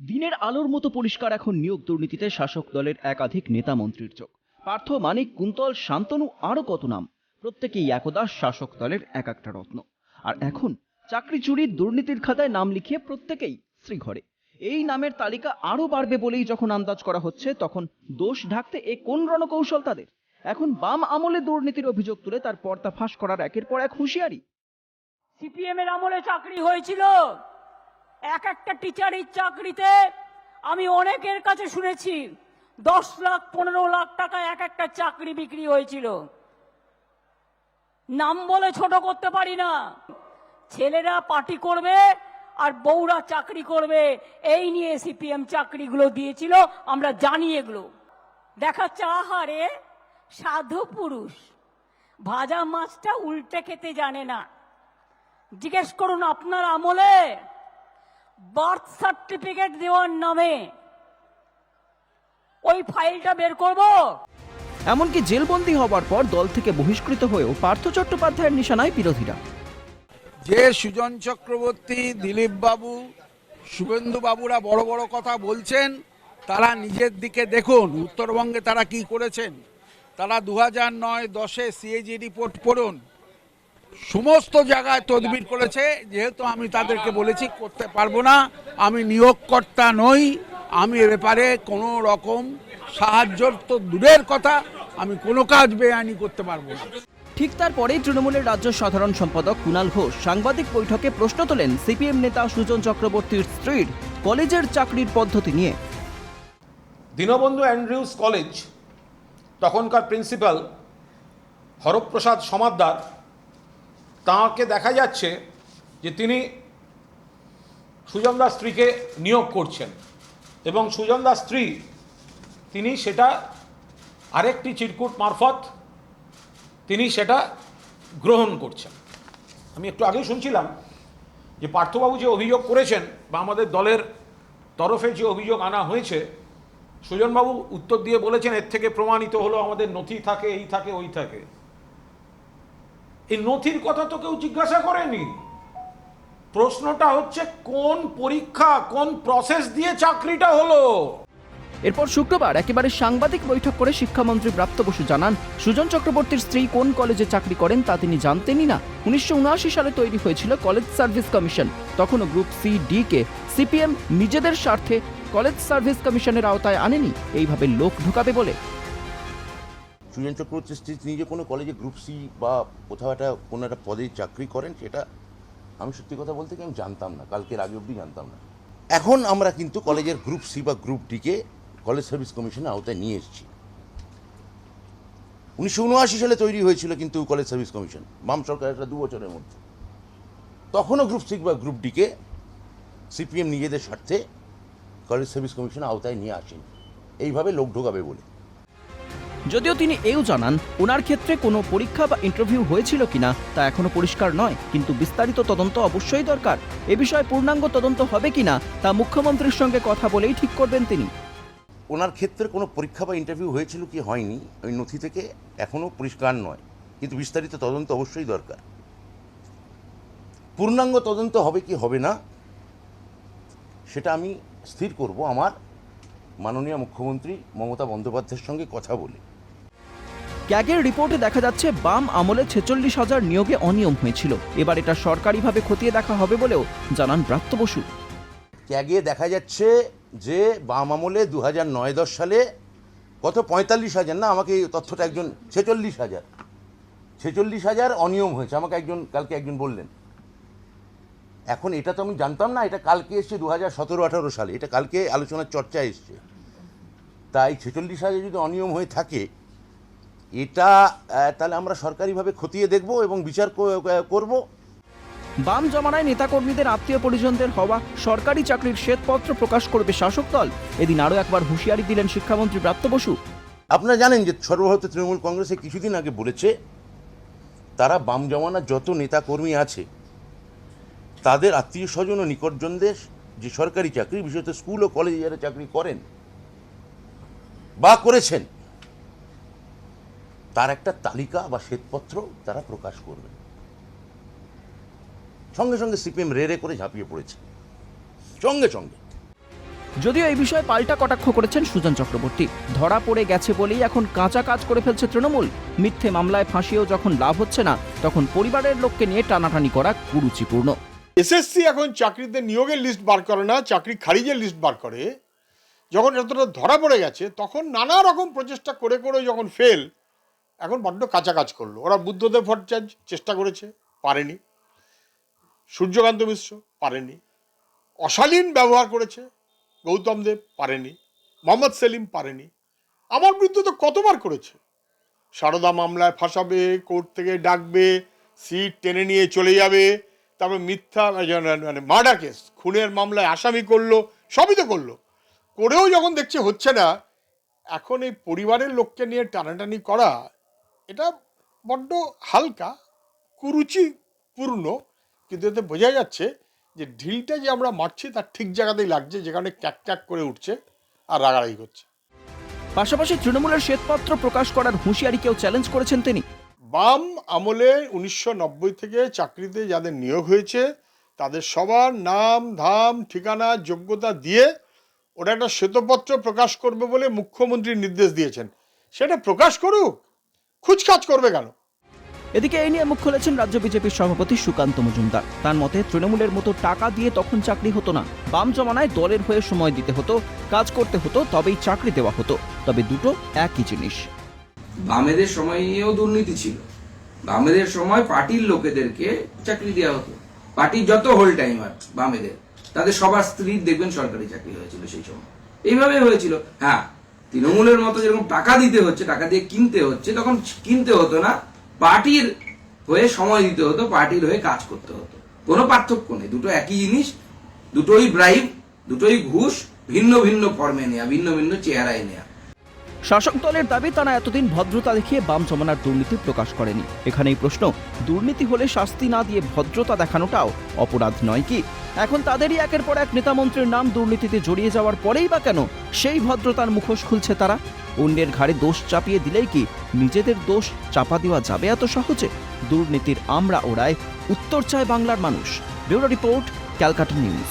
দিনের আলোর মতো পরিষ্কার এখন নিয়োগ দুর্নীতিতে শাসক দলের একাধিক নেতা মন্ত্রীর চোখ। পার্থ, মানিক, কুন্তল, শান্তনু, আরো কত নাম, প্রত্যেকেই একদা শাসক দলের এক একটা রত্ন। আর এখন চাকরি চুরির দুর্নীতির খাতায় নাম লিখিয়ে প্রত্যেকেই শ্রীঘরে। এই নামের তালিকা আরো বাড়বে বলেই যখন আন্দাজ করা হচ্ছে, তখন দোষ ঢাকতে এ কোন রণকৌশল তাদের? এখন বাম আমলে দুর্নীতির অভিযোগ তুলে তার পর্দা ফাঁস করার একের পর এক হুঁশিয়ারি। সিপিএম এর আমলে চাকরি হয়েছিল, এক একটা টিচারের চাকরিতে আমি অনেকের কাছে শুনেছি 10 লাখ 15 লাখ টাকা এক একটা চাকরি বিক্রি হয়েছিল। নাম বলে ছোট করতে পারি না। ছেলেরা পার্টি করবে আর বউরা চাকরি করবে, এই নিয়ে সিপিএম চাকরিগুলো দিয়েছিল, আমরা জানি এগুলো। দেখাচ্ছে আহারে সাধু পুরুষ, ভাজা মাছটা উল্টে খেতে জানে না। জিজ্ঞেস করুন আপনার আমলে বার্থ সার্টিফিকেট দেওয়ার নামে ওই ফাইলটা বের করব। এমনকি জেলবন্দি হবার পর দল থেকে বহিষ্কৃত হয়েও পার্থ চট্টোপাধ্যায়ের নিশানায় বিরোধীরা। যে সুজন চক্রবর্তী, দিলীপ বাবু, শুভেন্দু বাবুরা বড় বড় কথা বলছেন, তারা নিজের দিকে দেখুন উত্তরবঙ্গে তারা কি করেছেন। তারা 2009-10-এ সিএজি রিপোর্ট পড়ুন, সমস্ত জায়গায় তদবির করেছে। যেহেতু আমি তাদেরকে বলেছি করতে পারবো না, আমি নিয়োগকর্তা নই, আমি এ ব্যাপারে কোনো রকম সাহায্য তো দূরের কথা, আমি কোনো কাজ বেআইনি করতে পারবো না। ঠিক তারপরেই তৃণমূলের রাজ্য সাধারণ সম্পাদক কুণাল ঘোষ সাংবাদিক বৈঠকে প্রশ্ন তোলেন সিপিএম নেতা সুজন চক্রবর্তীর স্ত্রীর কলেজের চাকরির পদ্ধতি নিয়ে। দীনবন্ধু অ্যান্ড্রিউস কলেজ তখনকার প্রিন্সিপাল হরপ্রসাদ সমাদ্দার, তাঁকে দেখা যাচ্ছে যে তিনি সুজনদার স্ত্রীকে নিয়োগ করছেন এবং সুজনদার স্ত্রী তিনি সেটা আরেকটি চিরকুট মারফত তিনি সেটা গ্রহণ করছেন। আমি একটু আগেই শুনছিলাম যে পার্থবাবু যে অভিযোগ করেছেন বা আমাদের দলের তরফে যে অভিযোগ আনা হয়েছে, সুজনবাবু উত্তর দিয়ে বলেছেন এর থেকে প্রমাণিত হলো আমাদের নথি থাকে, এই থাকে, ওই থাকে। এই নথির কথা তো কেউ জিজ্ঞাসা করেনি। প্রশ্নটা হচ্ছে কোন পরীক্ষা, কোন প্রসেস দিয়ে চাকরিটা হলো। এরপর শুক্রবার একেবারে সাংবাদিক বৈঠক করে শিক্ষামন্ত্রী ব্রাত্য বসু জানান, সুজন চক্রবর্তীর স্ত্রী কোন কলেজে চাকরি করেন তা তিনি জানতেনই না। 1979 সালে তৈরি হয়েছিল কলেজ সার্ভিস কমিশন। তখনও গ্রুপ সি ডি কে সিপিএম নিজেদের স্বার্থে কলেজ সার্ভিস কমিশনের আওতায় আনেনি, এইভাবে লোক ঢোকাবে বলে। সুজন চক্রবর্তীর স্ত্রী তিনি যে কোনো কলেজে গ্রুপ সি বা কোথাও একটা কোনো একটা পদে চাকরি করেন, সেটা আমি সত্যি কথা বলতে কি আমি জানতাম না, কালকের আগে অবধি জানতাম না। এখন আমরা কিন্তু কলেজের গ্রুপ সি বা গ্রুপ ডিকে কলেজ সার্ভিস কমিশনের আওতায় নিয়ে এসেছি। 1979 সালে তৈরি হয়েছিল কিন্তু কলেজ সার্ভিস কমিশন, বাম সরকার একটা 2 বছরের মধ্যে। তখনও গ্রুপ সি বা গ্রুপ ডিকে সিপিএম নিজেদের স্বার্থে কলেজ সার্ভিস কমিশনের আওতায় নিয়ে আসেন, এইভাবে লোক ঢোকাবে বলে। যদিও তিনি এও জানান ওনার ক্ষেত্রে কোনো পরীক্ষা বা ইন্টারভিউ হয়েছিল কিনা তা এখনো পরিষ্কার নয়, কিন্তু বিস্তারিত তদন্ত অবশ্যই দরকার। এ বিষয়ে পূর্ণাঙ্গ তদন্ত হবে কিনা তা মুখ্যমন্ত্রীর সঙ্গে কথা বলেই ঠিক করবেন তিনি। ওনার ক্ষেত্রে কোনো পরীক্ষা বা ইন্টারভিউ হয়েছিল কি হয়নি ওই নথি থেকে এখনও পরিষ্কার নয়, কিন্তু বিস্তারিত তদন্ত অবশ্যই দরকার। পূর্ণাঙ্গ তদন্ত হবে কি হবে না সেটা আমি স্থির করব আমার মাননীয় মুখ্যমন্ত্রী মমতা বন্দ্যোপাধ্যায়ের সঙ্গে কথা বলে। ক্যাগের রিপোর্টে দেখা যাচ্ছে বাম আমলে 46,000 নিয়োগে অনিয়ম হয়েছিল। এবার এটা সরকারিভাবে খতিয়ে দেখা হবে বলেও জানান ব্রাত্য বসু। ক্যাগে দেখা যাচ্ছে যে বাম আমলে 2009-10 সালে কত 45,000 না, আমাকে এই তথ্যটা একজন 46,000 অনিয়ম হয়েছে, আমাকে কালকে একজন বললেন। এখন এটা তো আমি জানতাম না, এটা কালকে এসছে 2017-18 সালে, এটা কালকে আলোচনার চর্চা এসছে। তাই 46,000 যদি অনিয়ম হয়ে থাকে, এটা তাহলে আমরা সরকারিভাবে খতিয়ে দেখব এবং বিচার করব। বাম জমানায় নেতাকর্মীদের আত্মীয় পরিজনদের হওয়া সরকারি চাকরির শ্বেতপত্র প্রকাশ করবে শাসক দল। এদিন আরও একবার হুঁশিয়ারি দিলেন শিক্ষামন্ত্রী ব্রাত্য বসু। আপনারা জানেন যে সর্বভারতীয় তৃণমূল কংগ্রেসে কিছুদিন আগে বলেছে তারা বাম জমানার যত নেতাকর্মী আছে তাদের আত্মীয় স্বজন ও নিকটজনদের যে সরকারি চাকরি, বিশেষত স্কুল ও কলেজে যারা চাকরি করেন বা করেছেন, তার একটা তালিকা বা শ্বেতপত্র তারা প্রকাশ করবে। সঙ্গে সঙ্গে সিপিএম রে করে ঝাঁপিয়ে পড়েছে, সঙ্গে সঙ্গে। যদিও এই বিষয়ে পাল্টা কটাক্ষ করেছেন সুজন চক্রবর্তী। ধরা পড়ে গেছে বলেই এখন কাঁচা কাজ করে ফেলছে তৃণমূল। মিথ্যে মামলায় ফাঁসিয়েও যখন লাভ হচ্ছে না, তখন পরিবারের লোককে নিয়ে টানাটানি করা কুরুচিপূর্ণ। এসএসসি এখন চাকরিতে নিয়োগের লিস্ট বার করে না, চাকরি খারিজের লিস্ট বার করে। যখন এতটা ধরা পড়ে গেছে তখন নানা রকম প্রচেষ্টা করে করে যখন ফেল, এখন বড্ড কাঁচা কাজ করলো। ওরা বুদ্ধদেব ভট্টাচার্য চেষ্টা করেছে, পারেনি। সূর্যকান্ত মিশ্র পারেনি। অশালীন ব্যবহার করেছে গৌতম দেব, পারেনি। মোহাম্মদ সেলিম পারেনি। আমার বিরুদ্ধে তো কতবার করেছে। সারদা মামলায় ফাঁসাবে, কোর্ট থেকে ডাকবে, সিট টেনে নিয়ে চলে যাবে, তারপর মিথ্যা মানে মার্ডার কেস, খুনের মামলায় আসামি করলো, সবই তো করলো। করেও যখন দেখছে হচ্ছে না, এখন এই পরিবারের লোককে নিয়ে টানাটানি করা, এটা বড্ড হালকা, কুরুচিপূর্ণ। কিন্তু এতে বোঝা যাচ্ছে যে ঢিলটা যে আমরা মারছি তার ঠিক জায়গাতেই লাগছে, যেখানে ক্যাক ক্যাক করে উঠছে আর রাগারাগি করছে। পাশাপাশি তৃণমূলের শ্বেতপত্র প্রকাশ করার হুঁশিয়ারিকেও চ্যালেঞ্জ করেছেন তিনি। বাম আমলে 1990 থেকে চাকরিতে যাদের নিয়োগ হয়েছে তাদের সবার নাম, ধাম, ঠিকানা, যোগ্যতা দিয়ে ওরা একটা শ্বেতপত্র প্রকাশ করবে বলে মুখ্যমন্ত্রী নির্দেশ দিয়েছেন। সেটা প্রকাশ করুক, খুচখাচ করবে কেন? এদিকে এই নিয়ে মুখ খুলেছেন রাজ্য বিজেপির সভাপতি সুকান্ত মজুমদার। তার মতে তৃণমূলের মতো টাকা দিয়ে তখন চাকরি হতো না। বাম জমানায় দলের হয়ে সময় দিতে হতো, কাজ করতে হতো, তবেই চাকরি দেওয়া হতো। তবে দুটো একই জিনিস। বামেদের সময়েও দুর্নীতি ছিল। বামেদের সময় পার্টির লোকেদেরকে চাকরি দেওয়া হতো। পার্টির যত হোল টাইমার বামেদের, তাদের সবার স্ত্রীর দেখবেন সরকারি চাকরি হয়েছিল সেই সময়। এইভাবে হয়েছিল। হ্যাঁ, তৃণমূলের মতো যেরকম টাকা দিতে হচ্ছে, টাকা দিয়ে কিনতে হচ্ছে, তখন কিনতে হতো না, পার্টির হয়ে সময় দিতে হতো, পার্টির হয়ে কাজ করতে হতো। কোনো পার্থক্য নেই, দুটো একই জিনিস, দুটোই ব্রাইব, দুটোই ঘুষ, ভিন্ন ভিন্ন ফর্মে নেয়া, ভিন্ন ভিন্ন চেহারায় নেয়া। শাসক দলের দাবি তারা এতদিন ভদ্রতা দেখিয়ে বাম জমানার দুর্নীতি প্রকাশ করেনি। এখানেই প্রশ্ন, দুর্নীতি হলে শাস্তি না দিয়ে ভদ্রতা দেখানোটাও অপরাধ নয় কি? এখন তাদেরই একের পর এক নেতামন্ত্রীর নাম দুর্নীতিতে জড়িয়ে যাওয়ার পরেই বা কেন সেই ভদ্রতার মুখোশ খুলছে তারা? অন্যের ঘাড়ে দোষ চাপিয়ে দিলেই কি নিজেদের দোষ চাপা দেওয়া যাবে এত সহজে? দুর্নীতির আমরা ওড়ায় উত্তর চায় বাংলার মানুষ। Bureau report, Calcutta news.